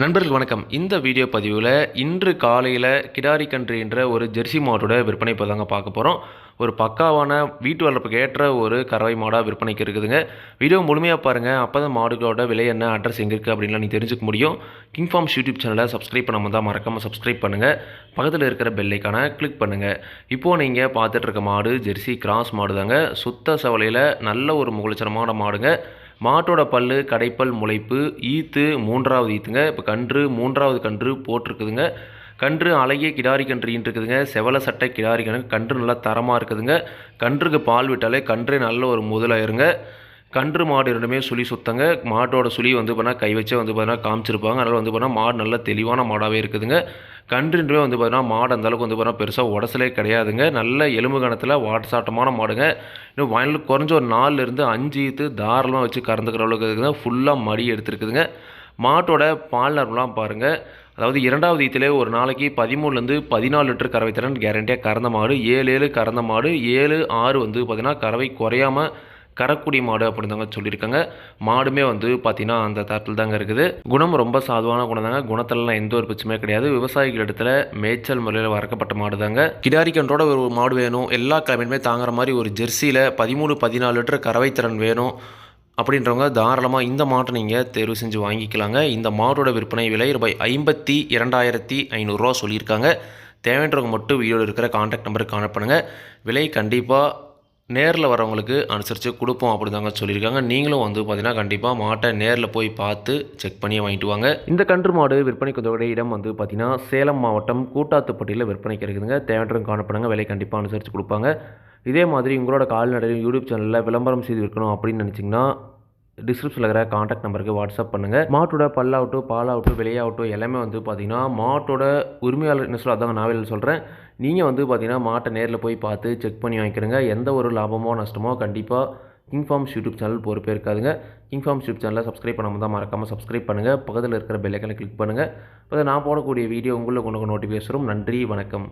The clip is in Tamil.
நண்பர்கள் வணக்கம். இந்த வீடியோ பதிவில் இன்று காலையில் கிடாரி கன்று என்ற ஒரு ஜெர்சி மாட்டோட விற்பனை இப்போ தாங்க பார்க்க போகிறோம். ஒரு பக்காவான வீட்டு வளர்ப்புக்கு ஏற்ற ஒரு கறவை மாடாக விற்பனைக்கு இருக்குதுங்க. வீடியோ முழுமையாக பாருங்கள். அப்போ தான் மாடுகளோட விலை என்ன, அட்ரஸ் எங்கே இருக்குது அப்படின்லாம் நீங்கள் தெரிஞ்சுக்க முடியும். கிங் ஃபார்ம்ஸ் யூடியூப் சேனலை சப்ஸ்கிரைப் பண்ணாமல் தான் மறக்காமல் சப்ஸ்கிரைப் பண்ணுங்கள். பக்கத்தில் இருக்கிற பெல் ஐக்கானை கிளிக் பண்ணுங்கள். இப்போது நீங்கள் பார்த்துட்டு இருக்க மாடு ஜெர்சி கிராஸ் மாடு தாங்க. சுத்த சவலையில் நல்ல ஒரு முகலட்சணமான மாடுங்க. மாட்டோட பல்லு கடைப்பல் முளைப்பு ஈத்து 3வது ஈத்துங்க. இப்போ கன்று 3வது கன்று போட்டிருக்குதுங்க. கன்று அழகிய கிடாரி கன்றுன்னு இருக்குதுங்க. செவல சட்டை கிடாரி கன்று நல்லா தரமாக இருக்குதுங்க. கன்றுக்கு பால் விட்டாலே கன்றே நல்ல ஒரு முதலாயிருங்க. கன்று மாடு இரண்டுமே சுழி சுத்தங்க. மாட்டோட சுழி பார்த்தீங்கன்னா கை வச்சே பார்த்தீங்கன்னா காமிச்சிருப்பாங்க. அதனால் பார்த்தீங்கன்னா மாடு நல்ல தெளிவான மாடாகவே இருக்குதுங்க. கன்றுன்றே பார்த்தீங்கன்னா மாடு அந்தளவுக்கு பார்த்தீங்கன்னா பெருசாக உடசலே கிடையாதுங்க. நல்ல எலும்பு கணத்தில் வாட்டசாட்டமான மாடுங்க. இன்னும் வயலில் குறைஞ்ச ஒரு 4லேருந்து 5 ஈத்து தாராளமாக வச்சு கறந்துக்கிற அளவுக்கு இருக்குதுங்க. ஃபுல்லாக மடி எடுத்துருக்குதுங்க. மாட்டோட பால் நரம்புலாம் பாருங்கள். அதாவது 2வது ஈத்திலே ஒரு நாளைக்கு 13லேருந்து 14 லிட்டர் கறவை திறன் கேரண்டியாக கறந்த மாடு. 7 கறந்த மாடு. 7 6 பார்த்தீங்கன்னா கறவை குறையாமல் கறக்கூடிய மாடு அப்படின்னு தாங்க சொல்லியிருக்காங்க. மாடுமே பார்த்தீங்கன்னா அந்த தரத்தில் தாங்க இருக்குது. குணம் ரொம்ப சாதுவான குணம் தாங்க. குணத்திலலாம் எந்த ஒரு பிரச்சனையுமே கிடையாது. விவசாயிகள் இடத்துல மேய்ச்சல் முறையில் வளர்க்கப்பட்ட மாடு தாங்க. கிடாரி கன்றோட ஒரு மாடு வேணும், எல்லா கிழமையுமே தாங்குற மாதிரி ஒரு ஜெர்சியில் 13-14 லிட்டர் கறவை திறன் வேணும் அப்படின்றவங்க தாராளமாக இந்த மாட்டை நீங்கள் தேர்வு செஞ்சு வாங்கிக்கலாங்க. இந்த மாட்டோட விற்பனை விலை ரூபாய் 52,500 சொல்லியிருக்காங்க. தேவைன்றவங்க மட்டும் வீடியோவில் இருக்கிற கான்டாக்ட் நம்பருக்கு கான்டாக்ட் பண்ணுங்கள். விலை கண்டிப்பாக நேரில் வரவங்களுக்கு அனுசரித்து கொடுப்போம் அப்படி தாங்க சொல்லியிருக்காங்க. நீங்களும் பார்த்தீங்கன்னா கண்டிப்பாக மாட்டை நேரில் போய் பார்த்து செக் பண்ணி வாங்கிட்டு வாங்க. இந்த கன்று மாடு விற்பனைக்கு உதவிய இடம் பார்த்தீங்கன்னா சேலம் மாவட்டம் கூட்டாத்துப்பட்டியில் விற்பனைக்கு இருக்குதுங்க. தேவைன்றவங்க காணப்படுங்க. விலை கண்டிப்பாக அனுசரித்து கொடுப்பாங்க. இதே மாதிரி உங்களோட கால்நடை யூடியூப் சேனலில் விளம்பரம் செய்து விற்கணும் அப்படின்னு நினச்சிங்கன்னா டிஸ்கிரிப்ஷனில் இருக்கிற கான்டாக்ட் நம்பருக்கு வாட்ஸ்அப் பண்ணுங்கள். மாட்டோட பல்லாகட்டும் பாலாகட்டும் விலையாகட்டும் எல்லாமே பார்த்தீங்கன்னா மாட்டோட உரிமையாளர் என்ன சொல்ல அதாங்க நான் சொல்கிறேன். நீங்கள் பார்த்தீங்கன்னா மாட்டை நேரில் போய் பார்த்து செக் பண்ணி வாங்கிக்கிறங்க. எந்த ஒரு லாபமோ நஷ்டமோ கண்டிப்பாக கிங் ஃபார்ம்ஸ் யூடியூப் சேனல் பொறுப்பே இருக்காதுங்க. கிங் ஃபார்ம்ஸ் யூடியூப் சேனலை சப்ஸ்கிரைப் பண்ணாமல் தான் மறக்காமல் சப்ஸ்கிரைப் பண்ணுங்கள். பக்கத்தில் இருக்கிற பெல் ஐக்கானை கிளிக் பண்ணுங்கள். இப்போ நான் போடக்கூடிய வீடியோ உங்களுக்கு நோட்டிஃபிகேஷன் வரும். நன்றி, வணக்கம்.